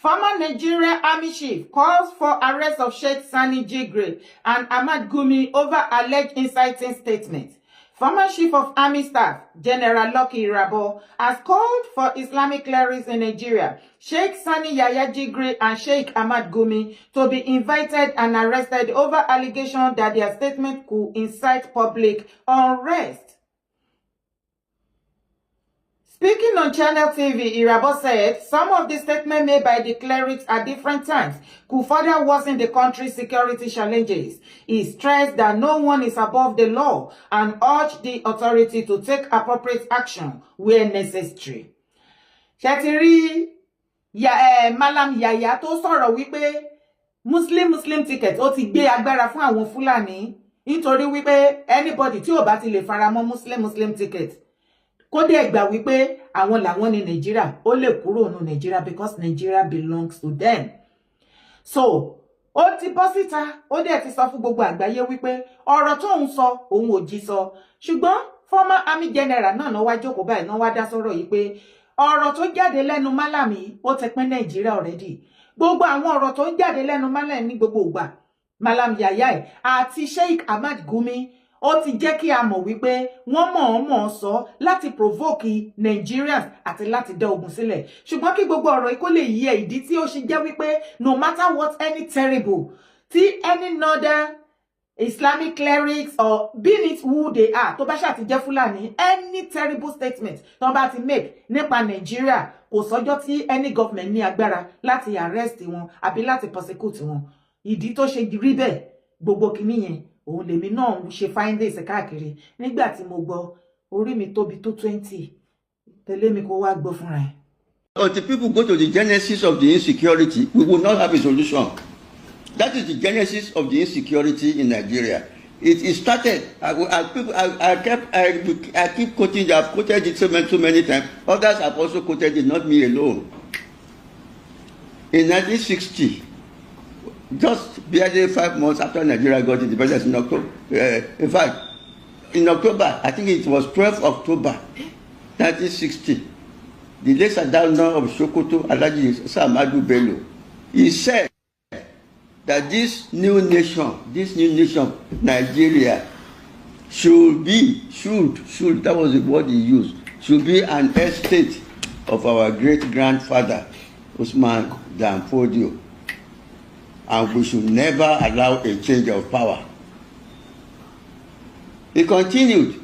Former Nigerian Army Chief calls for arrest of Sheikh Sani Jigre and Ahmad Gumi over alleged inciting statement. Former Chief of Army Staff, General Lucky Irabo, has called for Islamic clerics in Nigeria, Sheikh Sani Yahya Jigre and Sheikh Ahmad Gumi, to be invited and arrested over allegations that their statement could incite public unrest. Speaking on Channel TV, Irabo said some of the statements made by the clerics at different times could further worsen the country's security challenges. He stressed that no one is above the law and urged the authority to take appropriate action where necessary. Shetiri Malam Yaya tó sọ̀rọ̀ wípé Muslim ticket ó ti gbé agbára fún àwọn Fulani nítorí wípé anybody tí ò bá ti lè faramọ́ Muslim ticket kó dé gbà wípé àwọn làwọn ní Nigeria ó lè kúrò ní Nigeria because Nigeria belongs to them. So ó ti bọ́ síta ó dé ti sọ fún gbogbo àgbáyé wípé ọ̀rọ̀ tó ń sọ òun ò jí sọ ṣùgbọ́n former army general náà wá jókòó báyìí náà wá dá sọ̀rọ̀ yìí pé ọ̀rọ̀ tó jáde lẹ́nu Malami ó ti pín Nigeria already. Gbogbo àwọn ọ̀rọ̀ tó ń jáde lẹ́nu Malami ní gbogbo ìgbà Malam Yahya àti Sheikh Ahmad Gumi ó ti jẹ́ kí a mọ̀ wípé wọ́n mọ̀ọ́mọ̀ sọ láti provoke Nigerians àti láti dá ogun sílẹ̀. Ṣùgbọ́n kí gbogbo ọ̀rọ̀ ikó lè yí ìdí tí ó ṣe jẹ́ wípé no matter what any terrible tí any northern Islamic clerics or being it who they are tó bá ṣáà ti jẹ́ Fulani any terrible statement tó bá ti make nípa Nigeria kò sọ́jọ́ tí any government ní agbára láti arrest wọn àbí láti prosecute wọn. Ìdí tó ṣe rí bẹ́ẹ̀ gbogbo kìíní yẹn òun lèmi náà ń ṣe findings káàkiri nígbà tí mo gbọ́ orí mi tóbi tó 20 tẹ̀lé mi kó wá gbọ́ fúnra ẹ̀. Until people go to the genesis of the insecurity, we will not have a solution. That is the genesis of the insecurity in Nigeria. It started. I keep quoting it. I've quoted it so many times. Others have also quoted it, not me alone. In 1960. Just barely 5 months after Nigeria got independence in October, in fact, in October, I think it was 12 October 1960, the late Sadauno of Sokoto, Alhaji Samadu Bello, he said that this new nation, Nigeria, that was the word he used, should be an estate of our great-grandfather, Usman Dan Fodio. And we should never allow a change of power. He continued,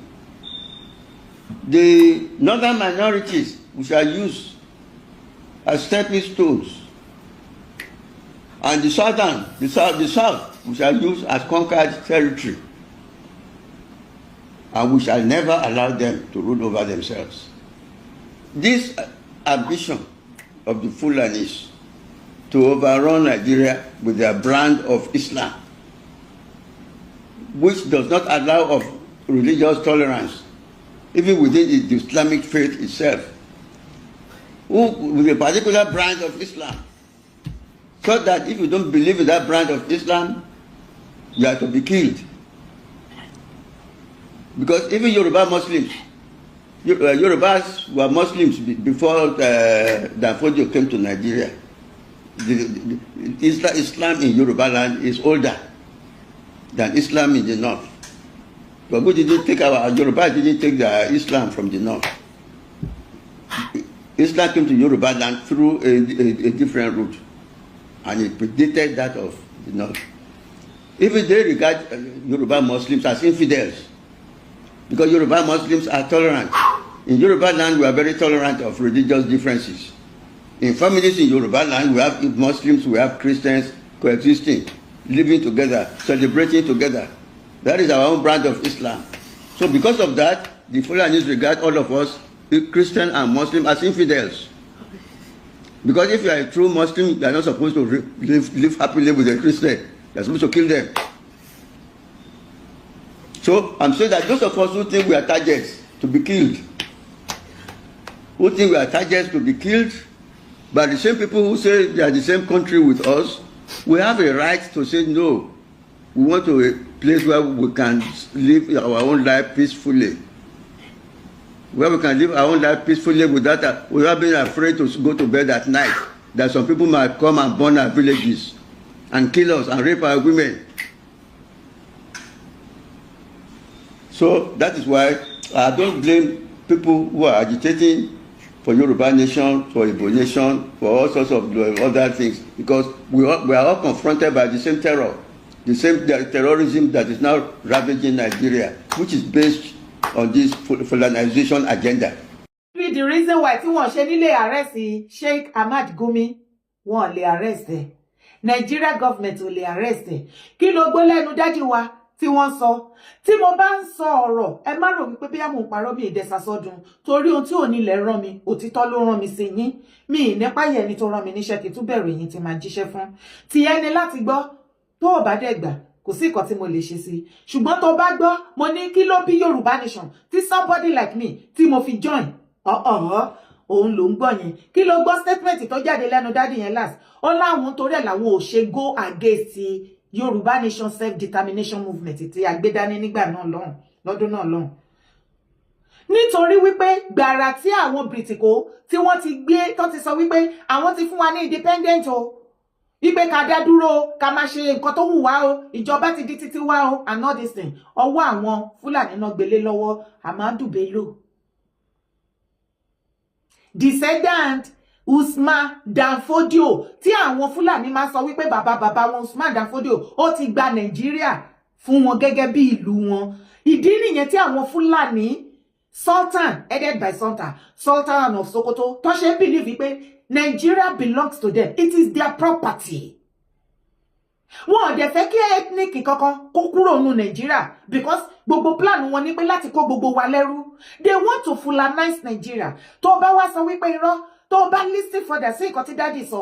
the northern minorities we shall use as stepping stones, and the south we shall use as conquered territory, and we shall never allow them to rule over themselves. This ambition of the Fulanis to overrun Nigeria with their brand of Islam, which does not allow of religious tolerance, even within the Islamic faith itself, with a particular brand of Islam, so that if you don't believe in that brand of Islam, you are to be killed. Because even Yoruba Muslims, Yorubas were Muslims before Danfodio came to Nigeria. Islam in Yoruba land is older than Islam in the north. But we didn't take Yoruba didn't take the Islam from the north. Islam came to Yoruba land through a different route, and it predated that of the north. Even they regard Yoruba Muslims as infidels, because Yoruba Muslims are tolerant. In Yoruba land, we are very tolerant of religious differences. In families in Yoruba land, we have Muslims, we have Christians coexisting, living together, celebrating together. That is our own brand of Islam. So because of that, the Fulanis regard all of us, Christian and Muslim, as infidels. Because if you are a true Muslim, you are not supposed to live happily with a Christian. You are supposed to kill them. So I'm saying that those of us who think we are targets to be killed, but the same people who say they are the same country with us, we have a right to say no. We want to a place where we can live our own life peacefully. Where we can live our own life peacefully without being afraid to go to bed at night that some people might come and burn our villages and kill us and rape our women. So that is why I don't blame people who are agitating for Yoruba nation, for Igbo nation, for all sorts of other things, because we are all confronted by the same terror, the same terrorism that is now ravaging Nigeria, which is based on this Fulanization agenda. The reason why tí wọ́n ṣe nílé arrest Sheikh Ahmad Gumi, wọ́n lè arrest ẹ̀. Nigeria government ò lè arrest ẹ̀. Kí ló gbọ́ lẹ́nu daddy wa tí wọ́n sọ? Tí mo bá ń sọ ọ̀rọ̀, ẹ má rò wípé bí mo parọ́ mi ìdẹ́sàsọ́dún, torí ohun tí ò ní lè rán mi, òtítọ́ ló rán mi sí yín. Mi nípa yẹ ni tó rán mi níṣẹ́ kí tún bẹ̀rù yín tí máa jíṣẹ́ fún. Tí ẹni láti gbọ́, tó ò bá dẹ̀ gbà, kò sí nǹkan tí mo lè ṣe sí. Ṣùgbọ́n tó bá gbọ́, mo ní kí ló bí Yorùbá nation, tí somebody like me, tí mo fi join. Òun ló ń gbọ́ yẹn. Kí ló gbọ́ statement tó jáde lẹ́nu daddy yẹn last? Ó láwọn torí ẹ̀ làwọn ò ṣe go against Yorùbá nation self-determination movement tí agbédání nígbà náà lọ́dún náà lọ́hùn. Nítorí wípé gbàrà tí àwọn Britiko tí wọ́n ti gbé tó ti sọ wípé àwọn ti fún wa ní independent o. Wípé ká dá dúró, ká máa ṣe nǹkan tó wù wá o, ìjọba ti di títí wá o, and all this thing. Ọwọ́ àwọn Fúlàní náà gbélé lọ́wọ́ Ahmadu Bello. Descendant Usman Dan Fodio tí àwọn Fúlàní máa sọ wípé bàbá wọn Usman Dan Fodio ó ti gba Nàìjíríà fún wọn gẹ́gẹ́ bí ìlú wọn. Ìdí nìyẹn tí àwọn Fúlàní Sultan headed by Sultan of Sokoto tó ṣe believe pé Nigeria belongs to them. It is their property. Wọ́n dẹ̀ fẹ́ kí ethnic kankan kó kúrò nínú Nigeria because gbogbo plan wọn ní pé láti kó gbogbo wa lẹ́rú. They want to Fulanize Nigeria. Tó bá wá sọ wípé irọ́, tó bá listen further sí nǹkan tí daddy sọ.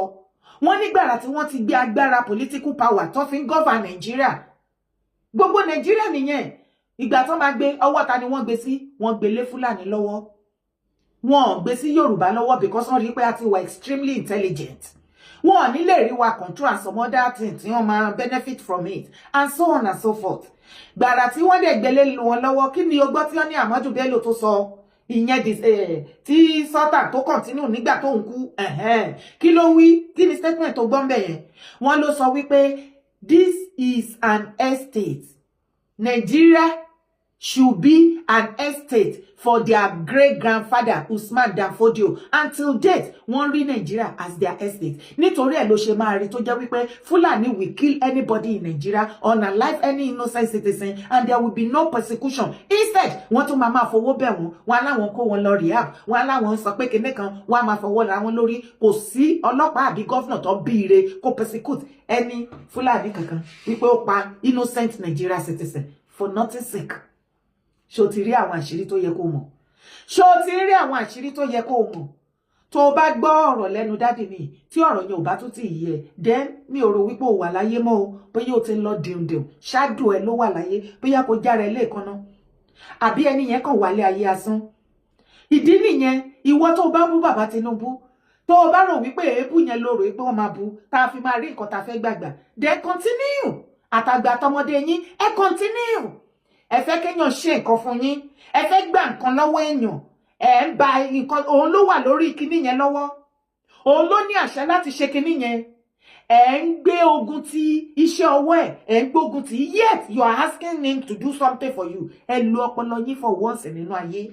Wọ́n nígbàrà tí wọ́n ti gbé agbára political power tó fi ń govern Nigeria. Gbogbo Nigeria nìyẹn. Ìgbà tó máa gbé ọwọ́ ta ni wọ́n gbé sí? Wọ́n gbé lé Fúlàní lọ́wọ́. Wọ́n gbé sí Yorùbá lọ́wọ́ because wọ́n rí pé a ti wà extremely intelligent. Wọ́n ní lè rí wa control and some other things tí wọ́n máa benefit from it and so on and so forth. Gbàrà tí wọ́n dẹ̀ gbélé wọn lọ́wọ́, kí ni o gbọ́ tí wọ́n ní Ahmadu Bello tó sọ? Ìyẹn tí Sultan tó continue nígbà tó ń kú. Kí ló wí? Kí ni statement tó gbọ́ ń bẹ̀ yẹn? Wọ́n ló sọ wípé this is an estate. Nigeria should be an estate for their great-grandfather Usman Dan Fodio. Until date, wọ́n rí Nigeria as their estate. Nítorí ẹ̀ ló ṣe máa rí tó jẹ́ wípé Fulani will kill anybody in Nigeria, unalive any innocent citizen, and there will be no persecution. Instead, wọ́n tún máa fọwọ́ bẹ̀ wọ́n, wọ́n aláwọn kó wọn lọ rehab, wọ́n aláwọn sọ pé kinní kan, wọ́n máa fọwọ́ ra wọn lórí. Kò sí ọlọ́pàá àbí gọ́fìnà tó bíire kó persecute any Fulani kankan wípé ó pa innocent Nigeria citizen for nothing sake. Ṣó ti rí àwọn àṣírí tó yẹ kó mọ̀. Ṣó ti rí àwọn àṣírí tó yẹ kó mọ̀. Tó bá gbọ́ ọ̀rọ̀ lẹ́nu daddy mi tí ọ̀rọ̀ yẹn ò bá tún ti yẹ, then mi ò rò wípé ó wà láyé mọ́ o, bóyá ó ti ń lọ dìndìn, shadow ẹ̀ ló wà láyé, bóyá kó jára ẹ̀ lẹ́ẹ̀kanná. Àbí ẹni yẹn kàn wálé ayé asán. Ìdí nìyẹn, ìwọ tó bá mú bàbá Tinubu, tó bá rò wípé èébú yẹn ló rò wípé wọ́n máa bu, tá fi máa rí nǹkan tá fẹ́ gbàgbà. Then continue. Àtàgbà tọmọdé yín, ẹ continue. Ẹ fẹ́ kéèyàn ṣe nǹkan fún yín, ẹ fẹ́ gbà nǹkan lọ́wọ́ èèyàn, ẹ ń ba nǹkan, òun ló wà lórí kinní yẹn lọ́wọ́, òun ló ní àṣẹ láti ṣe kinní yẹn, ẹ ń gbé ogun ti iṣẹ́ ọwọ́ ẹ ń gbógun ti, yet you are asking him to do something for you. Ẹ lo ọpọlọ yín for once nínú ayé.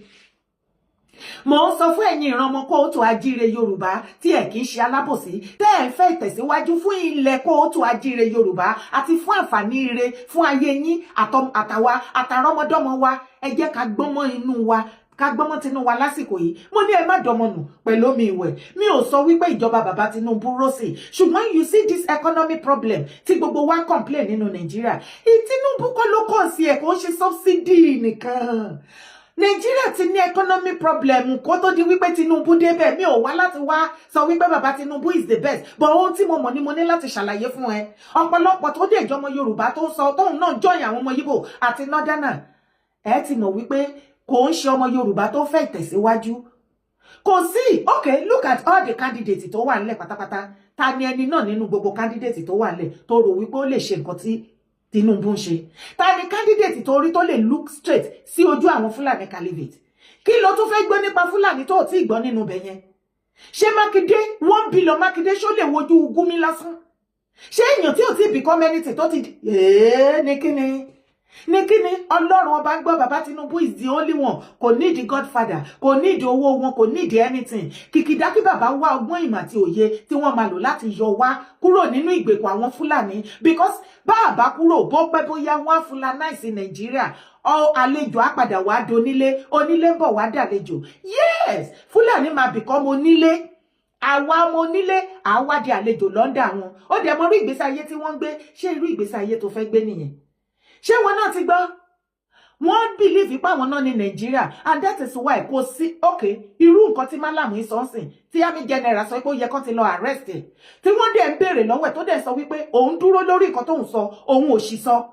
Mo ń sọ fún ẹ̀yin ìran ọmọ kóòtù ajíire Yorùbá tí ẹ kì í ṣe alábòsí, tẹ́ ẹ ń fẹ́ ìtẹ̀síwájú fún ilẹ̀ kóòtù ajíire Yorùbá àti fún àǹfààní ire fún ayé yín àtàwa àtàrọmọdọ́mọ wa. Ẹ jẹ́ ká gbọ́mọ inú wa, ká gbọ́mọ tinú wa lásìkò yìí. Mo ní ẹ má dọmọ nù pẹ̀lú omi ìwẹ̀. Mi ò sọ wípé ìjọba bàbá Tinubu rọ́ọ̀sì, ṣùgbọ́n you see this economic problem tí gbogbo wa complain nínú Nàìjíríà. Tinubu kọ́ ló kàn sí ẹ̀ kó ṣe subsidy nìkan. Nigeria ti ní economic problem kó tó di wípé Tinubu débẹ̀. Mi ò wá láti wá sọ wípé bàbá Tinubu is the best, but ohun tí mo mọ̀ ni mo ní láti ṣàlàyé fún ẹ. Ọ̀pọ̀lọpọ̀ tó dé ìjọmọ Yorùbá tó sọ tóun náà join àwọn ọmọ Yíbò àti Northerner, ẹ ti mọ̀ wípé kò ń ṣe ọmọ Yorùbá tó fẹ́ ìtẹ̀síwájú. Kò sí. Okay, look at all the candidates tó wà nílẹ̀ pátápátá. Ta ni ẹni náà nínú gbogbo candidates tó wà nílẹ̀ tó rò wípé ó lè ṣe nǹkan tí Tinubu ń ṣe? Ta ni candidate tó rí tó lè look straight sí ojú àwọn Fulani caliphate? Kí ló tún fẹ́ gbọ́ nípa Fulani tó ti gbọ́ nínú bẹ̀ yẹn? ṣé Mákindé 1 billion Mákindé ṣó lè wojú Gumi lásán? ṣé èèyàn tí ò tí become anything tó ti ní kíni Ọlọ́run ọba ń gbọ́ bàbá Tinubu is the only one. Kò need the godfather, kò need owó wọn, kò need anything. Kìkìdá kí bàbá wá ọgbọ́n ìmọ̀ àti òye tí wọ́n máa lò láti yọ wá kúrò nínú ìgbèkùn àwọn Fúlàní, because bàbá kúrò bó pẹ́ bóyá wọ́n Fulanize Nàìjíríà. Àlejò á padà wá donílé, onílé ń bọ̀ wá dàlejò. Yes, Fúlàní máa become onílé. Àwa ọmọ onílé àwa di àlejò lọ́ndà wọn. Ó dẹ̀ mọ irú ìgbésí ayé tí wọ́n ń gbé. Ṣé irú ìgbésí ayé tó fẹ́ gbé nìyẹn? Ṣé wọn náà ti gbọ́? Wọ́n believe ipa wọn náà ní Nàìjíríà, and that is why kò sí irú nǹkan tí Málàmù ìsọ̀nsìn tí Army General sọ pé ó yẹ kán ti lọ arrest ẹ̀. Tí wọ́n dẹ̀ ń béèrè lọ́wọ́ ẹ̀ tó dẹ̀ sọ wípé òun dúró lórí nǹkan tóun sọ, òun ò sì sọ.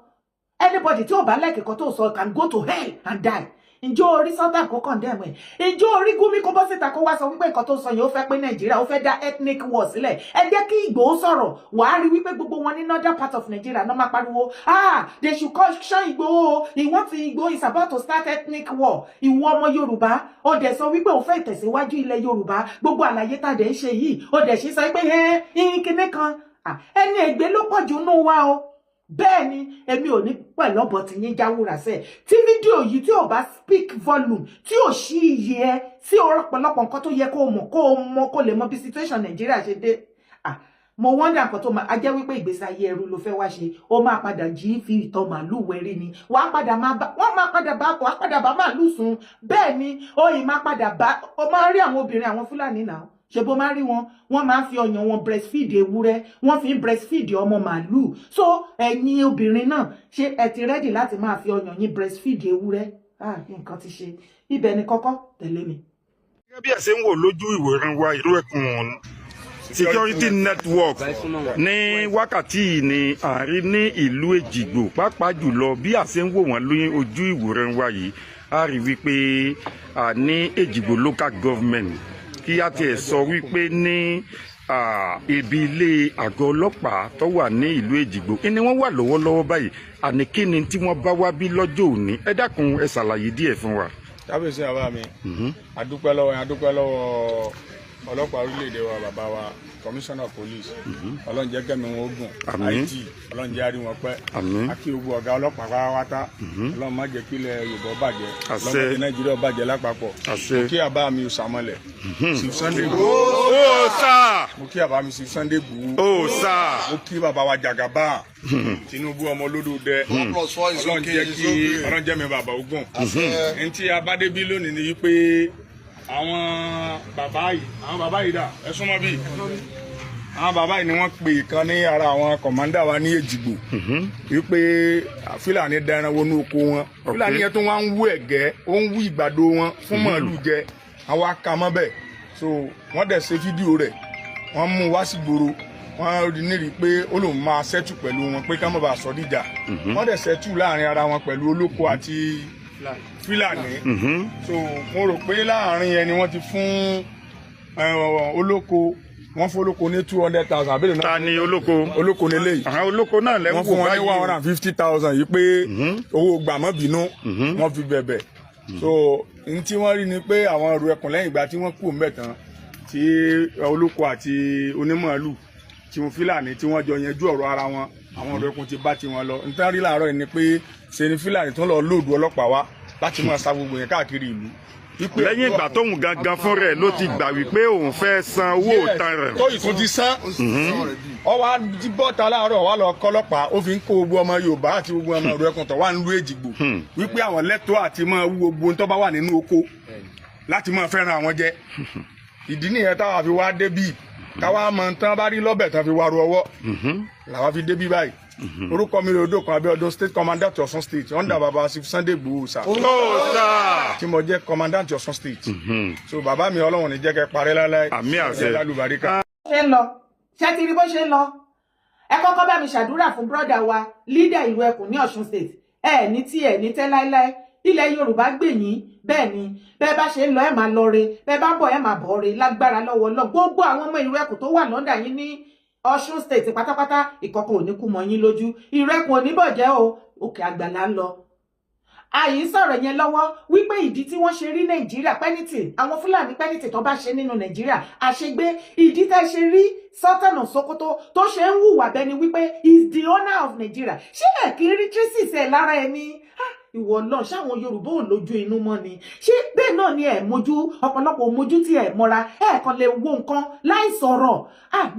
Anybody tí ò bá like nǹkan tóun sọ can go to hell and die. Ǹjọ́ orí Sultan kó condemn ẹ̀? Ǹjọ́ orí Gumi kó bọ́ síta kó wá sọ wípé nǹkan tó sọ yẹn ó fẹ́ pé Nàìjíríà ó fẹ́ dá ethnic war sílẹ̀? Ẹ jẹ́ kí Igboho sọ̀rọ̀, wàá rí wípé gbogbo wọn ní northern part of Nigeria náà máa pariwo they should caution Igboho, Igboho is about to start ethnic war. Ìwọ ọmọ Yorùbá ó dẹ̀ sọ wípé ó fẹ́ ìtẹ̀síwájú ilẹ̀ Yorùbá, gbogbo àlàyé tá dẹ̀ ń ṣe yìí ó dẹ̀ ṣe sọ pé kíní kan ẹni ègbé ló pọ̀ jù nù wa o. Bẹ́ẹ̀ ni èmi ò ní pẹ̀lú ọ̀bọ̀ tí yín jáwúra sẹ́ tí fídíò yìí tí ò bá speak volume tí ò ṣí iye ẹ sí ọ̀pọ̀lọpọ̀ nǹkan tó yẹ kó mọ̀ kó lè mọ bí situation Nàìjíríà ṣe dé. Mo wonder nǹkan tó máa jẹ́ wípé ìgbésí ayé ẹrú ló fẹ́ wá ṣe, ó máa padà jí fi ìtọ̀ màálù wẹ̀rí ni, wọ́n máa padà bá màálù sùn. Bẹ́ẹ̀ ni oyin máa padà bá, ó máa rí àwọn obìnrin àwọn Fúlàní náà ṣe bó máa rí wọ́n máa fi ọyàn wọn breastfeed ewúrẹ́, wọ́n fi breastfeed ọmọ màálù. So ẹ̀yin obìnrin náà ṣé ẹ ti ready láti máa fi ọyàn yín breastfeed ewúrẹ́? Nǹkan ti ṣe. Ibẹ̀ ni kọ́kọ́ tẹ̀lé mi. Gẹ́gẹ́ bí ẹ ṣe ń wò lójú ìwòran wa ìlú ẹkùn security network ní wákàtí ní àárín ní ìlú Èjìgbò, pàápàá jùlọ bí a ṣe ń wò wọ́n lóyún ojú ìwòran wa yìí, a rí wípé ní Èjìgbò local government, kí a tiẹ̀ sọ wípé ní ibi ilé àgọ́ ọlọ́pàá tó wà ní ìlú Èjìgbò ni wọ́n wà lọ́wọ́lọ́wọ́ báyìí. Àní kí ni tí wọ́n bá wá bí lọ́jọ́ òní? Ẹ dákun ẹ ṣàlàyé díẹ̀ fún wa. Kábíyèsí bàbá mi, adúpẹ́ lọ́wọ́ ọlọ́pàá orílẹ̀-èdè wa, bàbá wa commissioner police, Ọlọ́run jẹ́ kẹ́mi wọn ogun IT, Ọlọ́run jẹ́ àrí wọn pẹ́, àkí ogun ọ̀gá ọlọ́pàá pátápátá, Ọlọ́run má jẹ́ kílẹ̀ Yorùbá bàjẹ́, Ọlọ́run jẹ́ Nàìjíríà bàjẹ́ lápapọ̀. Mo kí àbá mi Sàmọ́lẹ̀, Chief Sunday Igboho, mo kí àbá mi Chief Sunday Igboho, mo kí bàbá wa Jagaba Tinubu ọmọ olódòdẹ, Ọlọ́run jẹ́ mi bàbá ogun. Ẹni tí abádébí lónìí ni wípé àwọn bàbá yìí dà ẹ súnmọ́ bí àwọn bàbá yìí ni wọ́n pè kan ní ara àwọn kọ̀mándà wa ní Èjìgbò wípé Fúlàní dẹran wọnú oko wọn. Fúlàní yẹn tó wá ń wú ẹ̀gẹ́, ó ń wú ìgbàdo wọn fún màálù jẹ, àwọn akamọ́ bẹ́ẹ̀. So wọ́n dẹ̀ ṣe fídíò rẹ̀, wọ́n mú wá sí gbòòrò, wọ́n rí nírí pé ó lòun máa ṣẹ́tù pẹ̀lú wọn pé ká má bàa sọ díjà. Wọ́n dẹ̀ ṣẹ́tù láàrin ara wọn pẹ̀lú olóko àti Fúlàní. So mo rò pé láàrin ẹni wọ́n ti fún olóko, wọ́n fún olóko ní 200,000 àbẹ̀rẹ̀ náà. Ta ni olóko nílé yìí? Àwọn olóko náà lẹ́wọ̀n wọ́n fún wọn ní 150,000 yìí pé owó gbàmọ́bínú wọ́n fi bẹ̀bẹ̀. So n tí wọ́n rí ni pé àwọn ọ̀rọ̀ ẹkùn lẹ́yìn ìgbà tí wọ́n kú mbẹ̀ tán, tí olóko àti onímọ̀ọ́lù tí wọ́n Fúlàní tí wọ́n jọ yanjú ọ̀rọ̀ ara wọn, àwọn ọ̀rọ̀ ẹkùn ti bá tiwọn lọ. n tán rí láàárọ̀ yìí ni pé ṣe ni Fúlàní tó lọ lóòdù ọlọ́pàá wá láti máa sa gbogbo yẹn káàkiri ìlú. Lẹ́yìn ìgbà tóun gangan fún rẹ̀ ló ti gbà wípé òun fẹ́ san owó òtan rẹ̀. tó ìtún ti san. Ọwọ́ ti bọ́ta láàárọ̀ wá lọ kọ́lọ́pàá, ó fi ń kó gbogbo ọmọ Yorùbá àti gbogbo ọmọ ọ̀rọ̀ ẹkùn tó wà nílùú Èjìgbò wípé àwọn lẹ́tọ̀ọ́ àti máa wú gbogbo tó bá wà nínú oko láti máa fẹ́ràn àwọn jẹ. Ìdí nìyẹn táwa fi wá débí, káwa mọ tán bá rí lọ́bẹ̀ tán fi wá ru ọwọ́ làwa fi débí báyìí. Orúkọ mi Odò kan Abíọ́dún, state commandant Ọ̀ṣun state under baba Sunday Igboho sir. Tí mo jẹ́ commandant Ọ̀ṣun state. So bàbá mi Ọlọ́run ní jẹ́ kẹ́ parẹ́ láláì. Àmín àṣẹ. Lálùbáríkà. Ṣé ń lọ? Ṣé ti rí bó ṣe ń lọ? Ẹ kọ́kọ́ bá mi ṣàdúrà fún brọ́dà wa leader ìlú ẹkùn ní Ọ̀ṣun state. Ní tí ní tẹ́ láíláí. Ilẹ̀ Yorùbá gbè yín, bẹ́ẹ̀ ni bẹ́ẹ̀ bá ṣe ń lọ ẹ máa lọ re, bẹ́ẹ̀ bá bọ̀ ẹ máa bọ̀ re lágbára lọ́wọ́ lọ. Gbogbo àwọn ọmọ ìlú ẹkùn tó wà lọ́ndà yín ní Ọ̀ṣun state pátápátá ìkọ̀kọ̀ ò ní kú mọ́ yín lójú. Ìrẹ́kùn ò ní bọ̀jẹ́ o, òkè àgbàlá ń lọ. àyí sọ̀rọ̀ yẹn lọ́wọ́ wípé ìdí tí wọ́n ṣe rí Nàìjíríà pẹ́nìtì àwọn Fúlàní pẹ́nìtì tó bá ṣe nínú Nàìjíríà àṣegbé ìdí tẹ́ ṣe rí Sultan of Sokoto tó ṣe ń hùwà bẹ́ni wípé is the owner of Nigeria ṣé ẹ̀ kí rí traces ẹ̀ lára ẹni ìwọ náà ṣáwọn Yorùbá ò lójú inú mọ́ ni ṣé bẹ́ẹ̀ náà ni ẹ̀ mójú ọ̀pọ̀lọpọ̀ mójú tí ẹ̀ mọ́ra ẹ̀ kàn lè wo nǹkan láì sọ̀rọ̀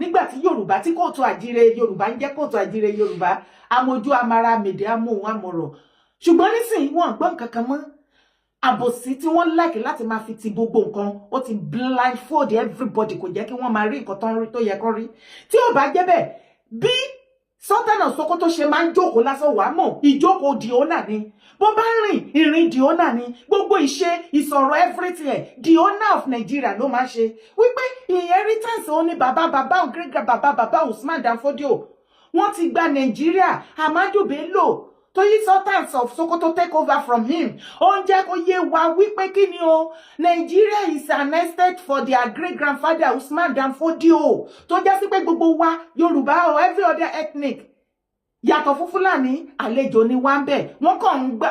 nígbà tí Yorùbá tí kóòtù àjíire Yorùbá ń jẹ́ kóòtù àjíire Yorùbá amójú amara mèdè amóhun amọ̀rọ̀ ṣùgbọ́n nísìnyí wọ́n gbọ́ nǹkan kan mọ́ àbòsí tí wọ́n láìkí láti máa fi ti gbogbo nǹkan ó ti blindfold everybody kò jẹ́ kí wọ́n máa rí nǹkan tó yẹ kó rí tí ó bá jẹ́ bẹ́ẹ̀ bí Sultan of Sokoto ṣe máa ń jókòó lásán wàá mọ̀ ìjókòó di owner ni bó bá rìn ìrìn di owner ni gbogbo ìṣe ìsọ̀rọ̀ everything the owner of Nigeria ló máa ṣe wípé inheritance ó ní bàbá ògréga bàbá Usman Dan Fodio wọ́n ti gba Nigeria Amadu Bello Toyi Sultan of Sokoto take over from him. Ó ń jẹ́ kó yé wa wípé kí ni o Nigeria is an estate for their great grandfather Usman Dan Fodio tó jẹ́ sí pé gbogbo wa Yorùbá or every other ethnic yàtọ̀ fún Fúlàní àlejò ni wá ń bẹ̀ wọ́n kàn ń gbà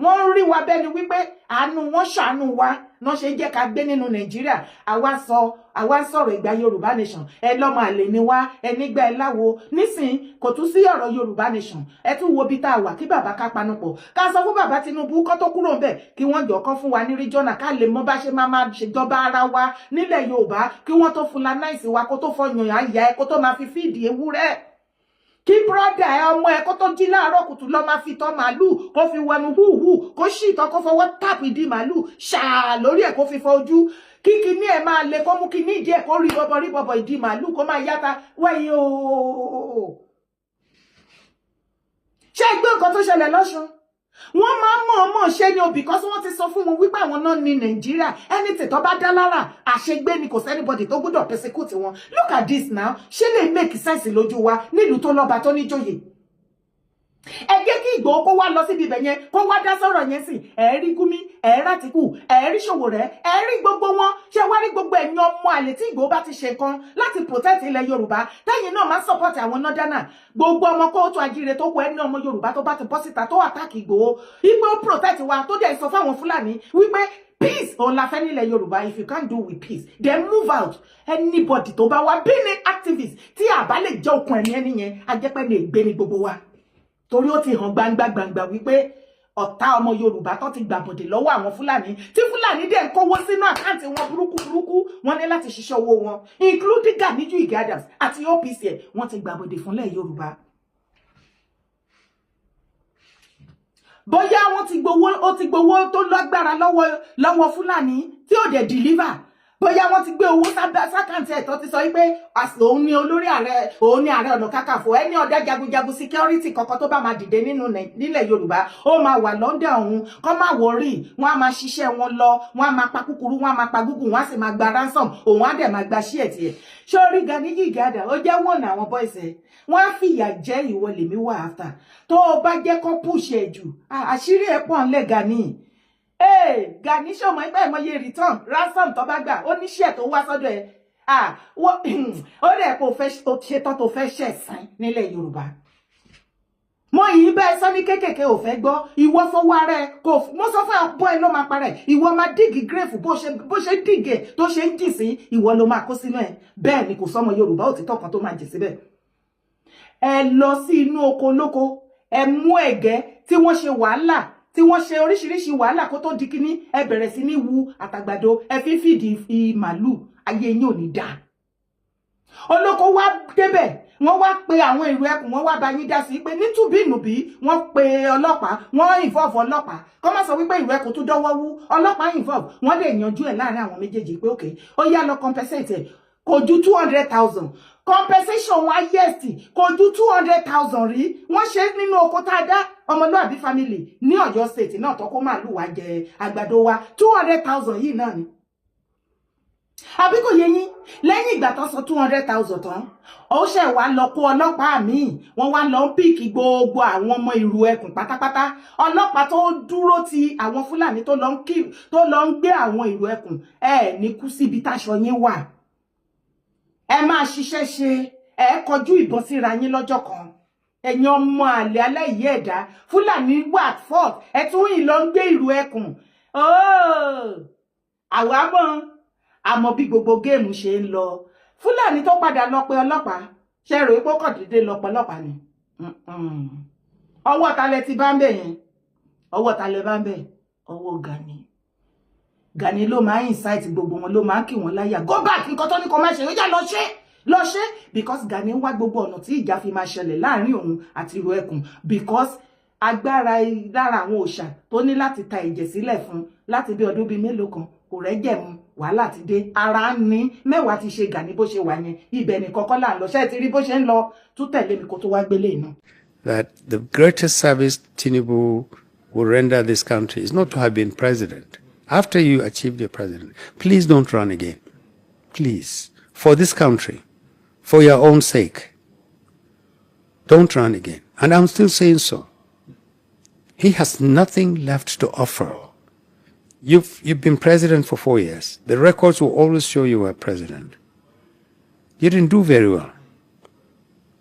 wọ́n ń rí wa bẹ́ẹ̀ ni wípé àánú wọn ṣàánú wa náà ṣe jẹ́ ká gbé nínú Nàìjíríà àwa sọ̀rọ̀ ìgbà Yorùbá nation ẹ lọ́mọ àlè ni wá ẹ nígbà ẹ láwo nísìn kò tún sí ọ̀rọ̀ Yorùbá nation ẹ tún wo bí tá a wà kí bàbá ká panupọ̀ ká sọ fún bàbá Tinubu kó tó kúrò ńbẹ̀ kí wọ́n jọ kọ́ fún wa ní regional ká lè mọ̀ bá ṣe máa ṣèjọba ara wa nílẹ̀ Yorùbá kí wọ́n tó fulanize wa kó tó fọyàn àyà ẹ kó tó máa fi fíìdì ewúrẹ́ kí brọ́dà ẹ ọmọ ẹ kó tó jí láàárọ̀ kùtù lọ máa fi tọ́ màálù kó fi wẹnu húhù kó ṣì tọ́ kó fọwọ́ tàpì di màálù ṣáà lórí ẹ̀ kó fi fọ ojú kíkí ní ẹ̀ máa lè kó mú kí ní ìdí ẹ̀ kó rí bọ̀bọ̀ ìdí màálù kó máa yáta wáyé ooo. ṣé ẹgbẹ́ nǹkan tó ṣẹlẹ̀ lọ́ṣun wọ́n máa ń mọ̀ọ́mọ̀ ṣe ni o because wọ́n ti sọ fún wọn wípé àwọn náà ní Nàìjíríà anything tó bá dá lára àṣegbé ni kò sẹ́nibọ̀dì tó gbọ́dọ̀ persecute wọn look at this now ṣé lè make sense lójú wa nílùú tó lọ́ba tó níjòyè ẹ jẹ́ kí Ìgbòho kó wá lọ síbi ibẹ̀ yẹn kó wá dá sọ̀rọ̀ yẹn sí ẹ̀ẹ́rí Gúmí ẹ̀ẹ́rí Àtìkù ẹ̀ẹ́rí Ṣòwòrẹ́ ẹ̀ẹ́rí gbogbo wọn ṣé wá rí gbogbo ẹ̀yin ọmọ àlè tí Ìgbòho bá ti ṣe nǹkan láti protect ilẹ̀ Yorùbá tẹ́yìn náà máa ń support àwọn northerners gbogbo ọmọ kóòtù àjíire tó kọ ẹni ọmọ Yorùbá tó bá ti bọ́ síta tó attack Ìgbòho Ìgbòho protect wa tó dẹ̀ sọ fáwọn Fúlàní wípé peace òun la fẹ́ nílẹ̀ Yorùbá if you can't do with peace then move out anybody tó bá wá being an activist tí àbá lè jẹ́ okùn ẹ̀mí ẹni yẹn ajẹ́pẹ́ lè gbé ní gbogbo wa torí ó ti hàn gbangba wípé ọ̀tá ọmọ Yorùbá tó ti gbàbọ̀dè lọ́wọ́ àwọn Fúlàní tí Fúlàní dẹ̀ ń kówó sínú àkáǹtì wọn burúkú wọ́n ní láti ṣiṣẹ́ owó wọn including Ganiju Igadas àti OPC ẹ̀ wọ́n ti gbàbọ̀dè fúnlẹ̀ Yorùbá. bóyá wọ́n ti gbowó tó lágbára lọ́wọ́ Fúlàní tí ò dẹ̀ deliver bóyá wọ́n ti gbé owó sákàǹtì ẹ̀ tó ti sọ wípé òun ni olórí ààrẹ òun ni ààrẹ ọ̀nà kakanfò ẹni ọ̀dà jagunjagun security kankan tó bá máa dìde nílẹ̀ Yorùbá ó máa wà London òun kọ́ máa wọ̀rí wọ́n á máa ṣiṣẹ́ wọn lọ wọ́n á máa pa kúkúrú wọ́n á máa pa gúgùn wọ́n á sì máa gba ransom òun á dẹ̀ máa gba ṣíẹ̀ tiẹ̀ sórí Ganiju Igada ó jẹ́ wọ̀nà àwọn boys ẹ̀ wọ́n á fìyà jẹ ìwọ lèmi wà after tó o bá jẹ́ kó push ẹ̀ jù àṣírí ẹ̀ pọ̀ ńlẹ̀ Gani Gani ṣọmọ ẹgbẹ́ ìmọye return ransom tó bá gbà ó ní ṣẹ́ tó wá sọ́dọ̀ ẹ̀ ó dẹ̀ kó ṣetán tó fẹ́ ṣẹ̀sán nílẹ̀ Yorùbá mo yìí bẹ́ẹ̀ sọ ní kékèké ò fẹ́ gbọ́ ìwọ fọwọ́ ara ẹ kò mo sọ fún ọ̀pọ̀ ẹ ló máa parẹ́ ìwọ máa dígì gírèfù bó ṣe dígè tó ṣe ń jì sí ìwọ ló máa kó sínú ẹ bẹ́ẹ̀ ni kò sọmọ Yorùbá òtítọ́ kan tó máa jì síbẹ̀ ẹ lọ sí inú oko olóko ẹ mú ẹ̀gẹ́ tí wọ́n ṣe wàhálà tí wọ́n ṣe oríṣiríṣi wàhálà kó tó di kíní ẹ bẹ̀rẹ̀ sí ní wu àtàgbàdo ẹ fi fìdí màálù ayé yín ò ní dáa olóko wá débẹ̀ wọ́n wá pe àwọn èrò ẹkùn wọ́n wá bá yín dá sí pé nítùbínùbí wọ́n pe ọlọ́pàá wọ́n involve ọlọ́pàá kọ́ má sọ wípé èrò ẹkùn tó dọ́wọ́ wú ọlọ́pàá involve wọ́n lè yanjú ẹ̀ láàrin àwọn méjèèjì pé okay ó yá lọ compensate ẹ̀ kò ju 200,000 compensation wọn highest kò ju 200,000 rí wọ́n ṣe nínú oko tá a dá ọmọlúàbí family ní Ọ̀yọ́ state náà tó kó màálù wá jẹ àgbàdo wa 200,000 yìí náà ni àbí kò yé yín lẹ́yìn ìgbà tó sọ 200,000 tán ó ṣe wá lọ kó ọlọ́pàá míì wọ́n wá lọ ń píìkì gbogbo àwọn ọmọ ìrù ẹkùn pátápátá ọlọ́pàá tó dúró ti àwọn Fúlàní tó lọ ń gbé àwọn ìrù ẹkùn ní kú síbi táṣọ yín wà ẹ máa ṣiṣẹ́ ṣe ẹ kọjú ìbọn síra yín lọ́jọ́ kan ẹ̀yin ọmọ àlè aláìyé ẹ̀dá Fúlàní wà fort ẹ tún yìí lọ ń gbé ìlú ẹkùn àwa àmọ́ bí gbogbo géèmù ṣe ń lọ Fúlàní tó padà lọ pé ọlọ́pàá ṣe rò pé kò dédé lọ pé ọlọ́pàá ni ọwọ́ ta lẹ ti bá ń bẹ̀ yẹn ọwọ́ ta lẹ bá ń bẹ̀ ọwọ́ Gani ló máa incite gbogbo wọn ló máa kí wọn láyà go back nǹkan tó ní kó má ṣe ó yá lọ ṣe because Gani wá gbogbo ọ̀nà tí ìjà fi máa ṣẹlẹ̀ láàrin òun àti ìró ẹkùn because agbára lára àwọn òòṣà tó ní láti ta ìjẹ̀ sílẹ̀ fún láti bí ọdún bíi mélòó kan kò rẹ́jẹ̀ mu wàhálà ti dé ara ní mẹ́wàá ti ṣe Gani bó ṣe wà yẹn ibẹ̀ nìkan kọ́ là ń lọ ṣe ti rí bó ṣe ń lọ tún tẹ̀lé mi kó tó wá gbélé iná. That the greatest service Tinubu will render this country is not to have been president. After you achieve your president, please don't run again. Please, for this country, for your own sake, don't run again. And I'm still saying so. He has nothing left to offer. You've been president for 4 years. The records will always show you were president. You didn't do very well.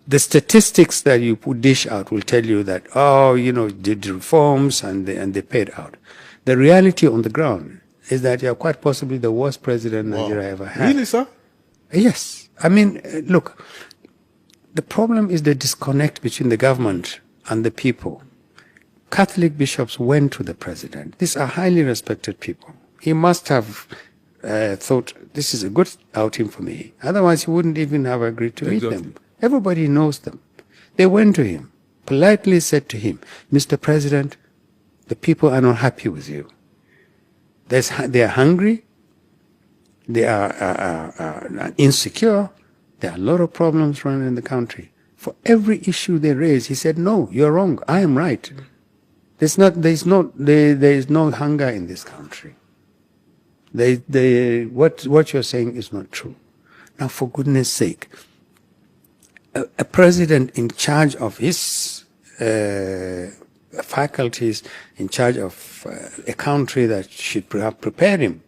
The statistics that you dish out will tell you that, oh, you know, did reforms and they paid out. The reality on the ground is that you're quite possibly the worst president Nigeria ever had. Really, sir? Yes. I mean, look, the problem is the disconnect between the government and the people. Catholic bishops went to the president. These are highly respected people. He must have thought, this is a good outing for me. Otherwise, he wouldn't even have agreed to meet them. Everybody knows them. They went to him, politely said to him, Mr. President, the people are not happy with you. They are hungry. They are insecure. There are a lot of problems running in the country. For every issue they raise, he said, no, you're wrong. I am right. There is no hunger in this country. What you're saying is not true. Now, for goodness sake, a president in charge of his faculties, in charge of a country that should have prepared him,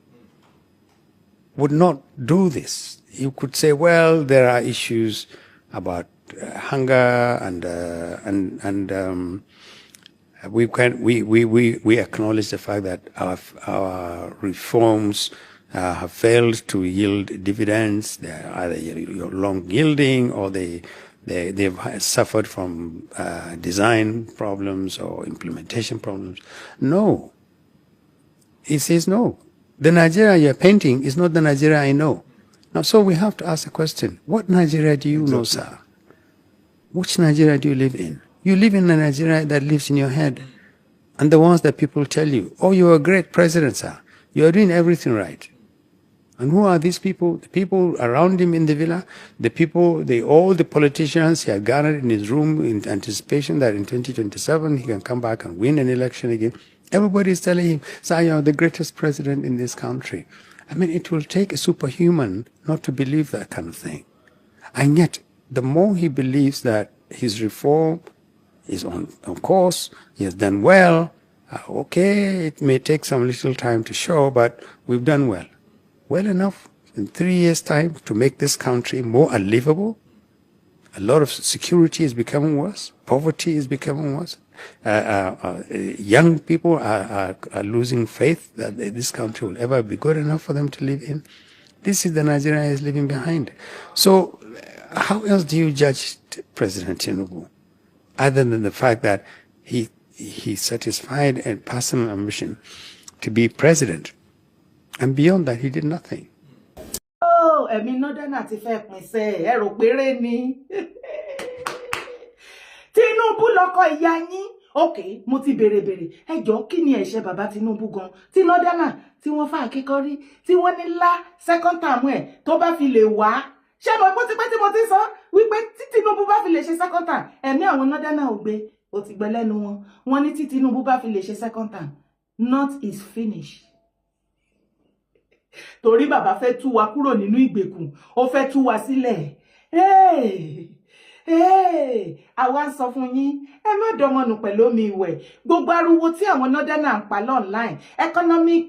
would not do this. You could say, well, there are issues about hunger and we acknowledge the fact that our reforms have failed to yield dividends. They're either long yielding or they've suffered from design problems or implementation problems. No. He says no. The Nigeria you're painting is not the Nigeria I know. Now, so we have to ask the question, what Nigeria do you know, sir? Which Nigeria do you live in? You live in a Nigeria that lives in your head. And the ones that people tell you, oh, you're a great president, sir. You're doing everything right. And who are these people? The people around him in the villa, all the politicians he had gathered in his room in anticipation that in 2027 he can come back and win an election again. Everybody is telling him, sir, you're the greatest president in this country. I mean, it will take a superhuman not to believe that kind of thing. And yet, the more he believes that his reform is on course, he has done well, okay, it may take some little time to show, but we've done well. Well enough in 3 years' time to make this country more unlivable. A lot of security is becoming worse. Poverty is becoming worse. Young people are losing faith that this country will ever be good enough for them to live in. This is the Nigeria he is leaving behind. So how else do you judge President Tinubu? Other than the fact that he satisfied a personal ambition to be president. And beyond that, he did nothing. Oh, ẹ̀mí Northern àti fẹ́ pín sẹ́ ẹ̀rọ péré ni. Tinubu lọ́kọ ìyá yín. Okay, mo ti bèrè. Ẹ jọ̀ọ́ kí ni ẹ̀ṣẹ̀ bàbá Tinubu gan? Tí Northern tí wọ́n fà kíkọ́rí, tí wọ́n ní lá second term ẹ̀ tó bá fi lè wá. Ṣé mo pọ́ tipẹ́ tí mo ti sọ wípé tí Tinubu bá fi lè ṣe second term, ẹ̀mí àwọn Northern ò gbé. Ó ti gbẹ lẹ́nu wọn. Wọ́n ní tí Tinubu bá fi lè ṣe second term, North is finished. Torí bàbá fẹ́ tú wa kúrò nínú ìgbèkùn, ó fẹ́ tú wa sílẹ̀. àwa ń sọ fún yín ẹ má dọmọnù pẹ̀lú omi ìwẹ̀ gbogbo ariwo tí àwọn northerners ń pa online economic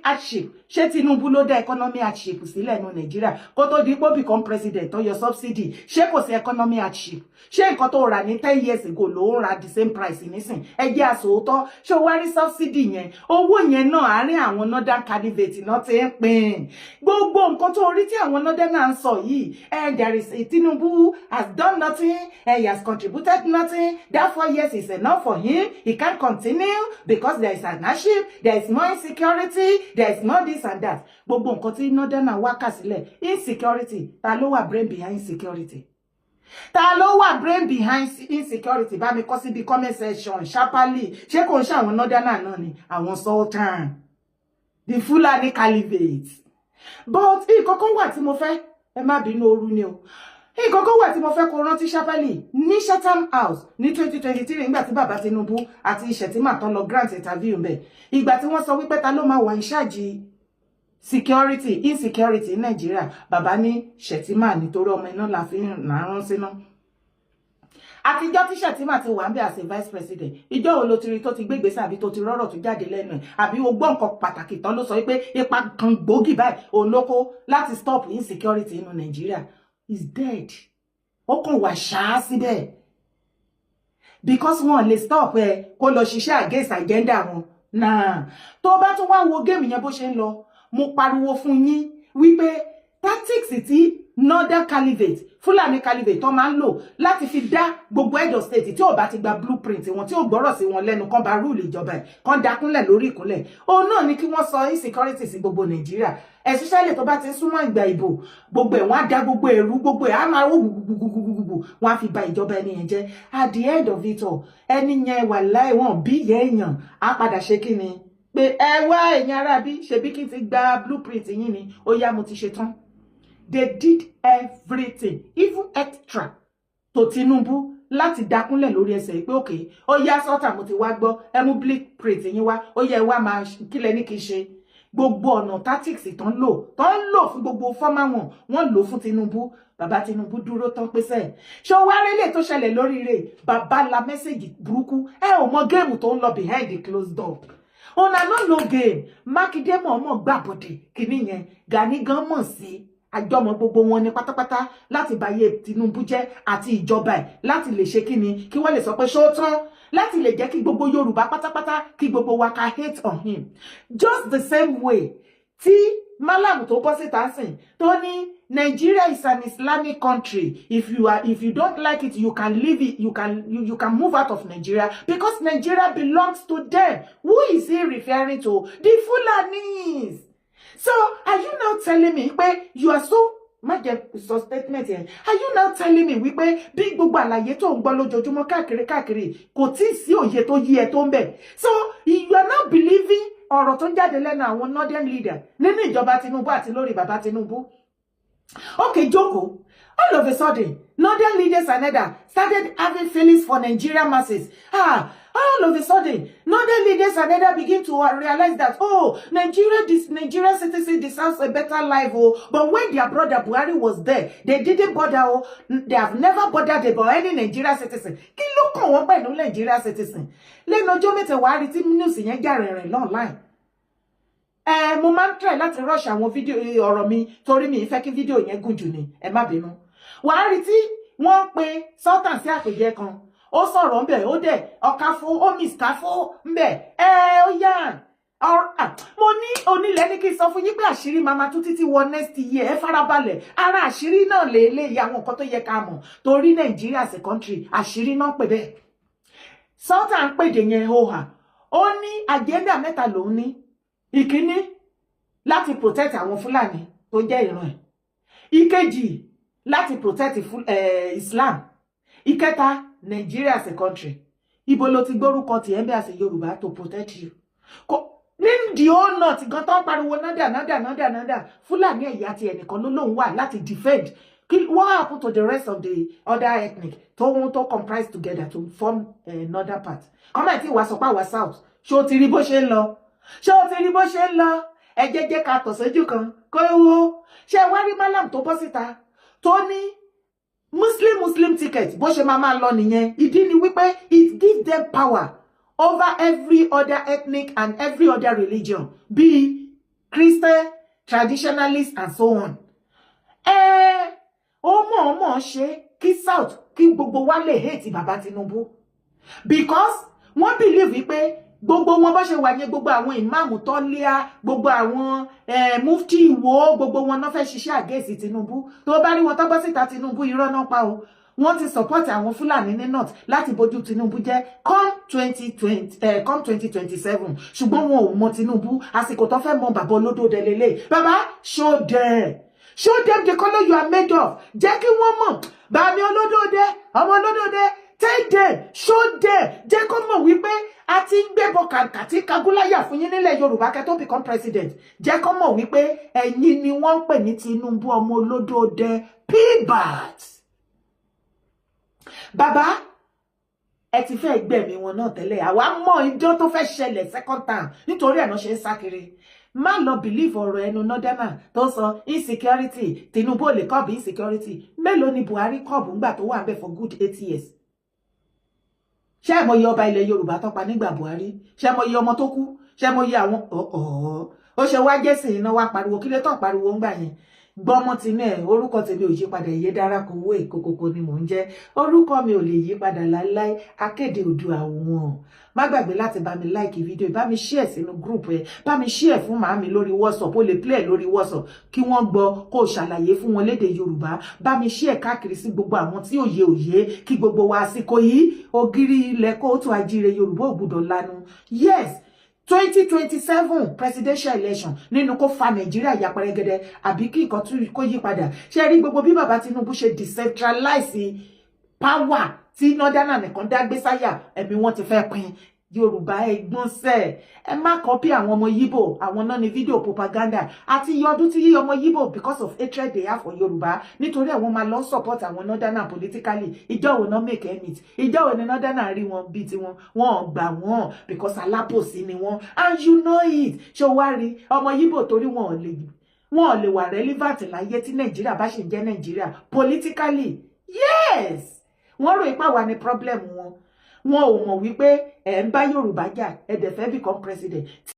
hardship ṣé Tinubu ló dá economic hardship sílẹ̀ ní Nàìjíríà kó tó di pé ó become president tó yọ subsidy ṣé kò sí economic hardship ṣé nǹkan tó rà ní 10 years ago ló ń ra the same price nísìn ẹ jẹ́ àsòótọ́ ṣé wá rí subsidy yẹn owó yẹn náà àárín àwọn northern candidate náà ti ń pín gbogbo nǹkan tó rí tí àwọn northerners ń sọ yìí there is a Tinubu has done nothing he has contributed nothing that 4 years is enough for him he can't continue because there is an hardship there is more insecurity there is more this and that gbogbo nǹkan tí northerners wá kà sílẹ̀ insecurity ta ló wà brain behind insecurity ta ló wà brain behind insecurity bá mi kọ sí bí comment section sharply ṣé kò ń ṣe àwọn northerners náà ni àwọn sultan the Fulani caliphate but ìkọ̀kan wà tí mo fẹ́ ẹ má bínú ooru ni o ìkọ̀kan wà tí mo fẹ́ kó rántí sharply ní Chatham House ní 2023 nígbà tí bàbá Tinubu àti Shettima tán lọ grant interview mbẹ ìgbà tí wọ́n sọ wípé ta ló máa wà in charge security insecurity ní Nàìjíríà bàbá ní Shettima nítorí ọmọ iná la fi rán síná àtijọ́ tí Shettima ti wà ń bẹ as a vice president ìjọ́ wo ló ti rí tó ti gbé ìgbésẹ̀ àbí tó ti rọ́rọ̀ tó jáde lẹ́nu ẹ̀ àbí o gbọ́ nǹkan pàtàkì tán ló sọ wípé ipa kan gbòógì báyìí òun ló kó láti stop insecurity nínú Nàìjíríà is dead ó kàn wà ṣáá síbẹ̀ because wọn lè stop ẹ kó lọ ṣiṣẹ́ against agenda wọn náà tó bá tún wá wo géèmù yẹn bó ṣe ń lọ mo pariwo fún yín wípé tactics tí northern caliphate Fulani caliphate tó máa ń lò láti fi dá gbogbo Edo state tí ò bá ti gba blueprint wọn tí ò gbọ́rọ̀ sí wọn lẹ́nu kan bá rúùlù ìjọba ẹ̀ kan dákúnlẹ̀ lórí ìkúnlẹ̀ òun náà ni kí wọ́n sọ insecurity sí gbogbo Nàìjíríà especially tó bá ti súnmọ́ ìgbà ìbò gbogbo ẹ̀ wọ́n á dá gbogbo ẹ̀rú gbogbo ẹ̀ á máa wó gbùgbùgbùgbùgbù wọ́n á fi ba ìjọba ẹni yẹn jẹ́ at the end of it all ẹni yẹn wà láì wọ́n bí ìyá èèyàn á padà ṣe kí ni pé ẹ wá ẹ̀yin ará bí ṣebí kí n ti gba blueprint yín ni ó yá mo ti ṣe tán. They did everything, even extra, to Tinubu láti dákúnlẹ̀ lórí ẹsẹ̀ pé okay, ó yá sọ́tà mo ti wá gbọ́, ẹ mú blueprint yín wá, ó yẹ wá máa kílẹ̀ ní kí ṣe. Gbogbo ọ̀nà tactics tán lò fún gbogbo fọ́mà wọ́n lò fún Tinubu. Bàbá Tinubu dúró tán pèsè. Ṣé wá rélé tó ṣẹlẹ̀ lórí rẹ̀? Bàbá la mẹ́sẹ̀gì burúkú. Ẹ ò mọ géèmù tó ń lọ behind the closed door. Ọ̀nà náà no game. Mákindé mọ̀ gbàbọ̀dẹ̀ kìíní yẹn. Gani gan mọ̀ sí. Àjọmọ̀ gbogbo wọn ní pátápátá láti báyé Tinubu jẹ́ àti ìjọba ẹ̀ láti lè ṣe kíni kí wọ́n lè sọ pé ṣó tán láti lè jẹ́ kí gbogbo Yorùbá pátápátá kí gbogbo wa ká hate on him just the same way tí Malam tó bọ́ síta sìn tó ní Nigeria is an Islamic country if you don't like it you can leave it you can move out of Nigeria because Nigeria belongs to them. Who is he referring to? The Fulanis. So, are you now telling me pé you are so statement here? Are you now telling me wípé bí gbogbo àlàyé tó ń gbọ́ lójoojúmọ́ káàkiri kò tí sí òye tó yí ẹ tó ń bẹ? So, you are now believing ọ̀rọ̀ tó ń jáde lẹ́nu àwọn northern leader nínú ìjọba Tinubu àti lórí bàbá Tinubu. Okay, Joko. All of a sudden, northern leaders and others started having feelings for Nigerian masses. All of a sudden, northern leaders and others begin to realize that, oh, Nigerian citizens deserve a better life. Oh, but when their brother Buhari was there, they didn't bother. Oh, they have never bothered about any Nigerian citizen. Kí ló kàn wọ́n pẹ̀lú Nigerian citizen? Lẹ́nu ọjọ́ mẹ́ta wàá rí tí news yẹn jà rìnrìn online. Mo máa ń try láti rush àwọn fídíò ọ̀rọ̀ mi torí mi ìfẹ́ kí fídíò yẹn gùn jù ni. Ẹ má bínú. Wàá rí tí wọ́n pe Sultan sí àpèjẹ kan. Ó sọ̀rọ̀ ńbẹ̀ ó dẹ̀ ọ̀káfó ó mìskáfó ńbẹ̀ ó yá mo ní onílẹ̀ ní kí n sọ fún yín pé àṣírí mama tún títí wọ next year ẹ farabalẹ̀ ara àṣírí náà lè àwọn nǹkan tó yẹ ká mọ̀ torí Nàìjíríà as a country àṣírí náà pè bẹ́ẹ̀. Sultan pèdè yẹn ó ní agenda mẹ́ta lòún ní ìkíní láti protect àwọn Fúlàní tó jẹ́ ìran ẹ̀ ìkejì láti protect Islam ìkẹta Nigeria as a country. Ibo lo ti gbórúkọ ti ẹ̀mbẹ́ as a Yorùbá to protect you. Ní the whole north gan tó ń pariwo nádà. Fúlàní ẹ̀yà ti ẹnìkan ló lóun wà láti defend. What happened to the rest of the other ethnic tó comprise together to form northern part? Kọ́mọ̀ tí wàá sọ pé àwa south. Ṣé o ti rí bó ṣe ń lọ? Ẹ jẹ́ ká tọ̀ sójú kan. Kó wo. Ṣé wá rí Malam tó bọ́ síta? Tó ní Muslim ticket bó ṣe máa lọ nìyẹn. Ìdí ni wípé it gives them power over every other ethnic and every other religion, be Christian, traditionalist, and so on. Ó mọ̀ ṣe kí South kí gbogbo wa lè hate bàbá Tinubu because wọ́n believe wípé gbogbo wọn bá ṣe wà yẹn, gbogbo àwọn ìmáàmù tó léa, gbogbo àwọn mufti Ìwó, gbogbo wọn náà fẹ́ ṣiṣẹ́ against Tinubu. Tó bá rí wọn tó bọ́ síta Tinubu irọ́ náà pa o. Wọ́n ti support àwọn Fúlàní ní north láti bójú Tinubu jẹ́ come 2027 ṣùgbọ́n wọn ò mọ Tinubu àsìkò tó fẹ́ mọ bàbá olódòdè lélẹ̀. Bàbá show them the color you are made of. Jẹ́ kí wọ́n mọ̀ bàmí olódòdè ọmọ olódòdè. Tell them, show them, jẹ́ kó mọ̀ wípé a ti ń gbébọ̀ kàǹkà tí kagúláyà fún yín nílẹ̀ Yorùbá kẹ́ tó become president. Jẹ́ kó mọ̀ wípé ẹ̀yin ni wọ́n ń pè ní Tinubu ọmọ olódòdè pbat. Bàbá ẹ ti fẹ́ gbẹ̀mí wọn náà tẹ́lẹ̀, àwa mọ̀ ìjọ tó fẹ́ ṣẹlẹ̀ second time nítorí ẹ̀ náà ṣe ń sá kiri. Má lọ believe ọ̀rọ̀ ẹnu Northerner tó sọ insecurity, Tinubu ò lè kọ́ọ̀bù insecurity. Mélòó ni Buhari kọ́ọ̀bù ńgbà tó wà bẹ́ẹ̀ for good 8 years? Ṣé ẹ mọ̀ iye ọba ilẹ̀ Yorùbá tó pa nígbà Buhari? Ṣé ẹ mọ̀ iye ọmọ tó kú? Ṣé ẹ mọ̀ iye àwọn ó ṣe wá jẹ́sìn iná wá pariwo kí lè tán pariwo ńgbà yẹn? Gbọ́mọ ti ní orúkọ tèmi ò yí padà, Ìyè dára kò wó ìkòkòkò ni mò ń jẹ́. Orúkọ mi ò lè yí padà láíláí. Akéde Oòduà àwọn. Má gbàgbé láti bá mi like fídíò, bá mi share sínú group ẹ, bá mi share fún màámi lórí WhatsApp, ó lè play lórí WhatsApp kí wọ́n gbọ́ kó ṣàlàyé fún wọn lédè Yorùbá. Bá mi share káàkiri sí gbogbo àwọn tí òye kí gbogbo wa àsìkò yìí ògiri ilẹ̀ kóòtù àjíire Yorùbá ò gbọdọ̀ lanu. Yes, 2027 presidential election nínú kó fa Nàìjíríà ya pẹrẹgẹdẹ àbí kí nǹkan tún kó yí padà. Ṣé rí gbogbo bí bàbá Tinubu ṣe decentralize power tí Northerner nìkan dá gbé sáyà, ẹ̀mí wọn ti fẹ́ pín. Yorùbá ẹgbọ́nsẹ̀ ẹ má copy àwọn ọmọ Yíbò, àwọn náà ní video propaganda àti yọdún tí ọmọ Yíbò because of hatred they have for Yorùbá nítorí àwọn máa lọ support àwọn Northerner politically. Ìjọ wo náà make emmit, ìjọ wo ni Northerner rí wọn bí tiwọn, wọn gbà wọn because alábòsí ni wọn, and you know it. Ṣé wá rí ọmọ Yíbò torí wọn ò lè wà relevant láyé tí Nàìjíríà bá ṣe jẹ́ Nàìjíríà politically. Yes, wọ́n rò ipá wà ní problem wọn ò mọ̀ wípé ẹ̀ ń bá Yorùbá jà ẹ̀ dẹ̀ fẹ́ become president.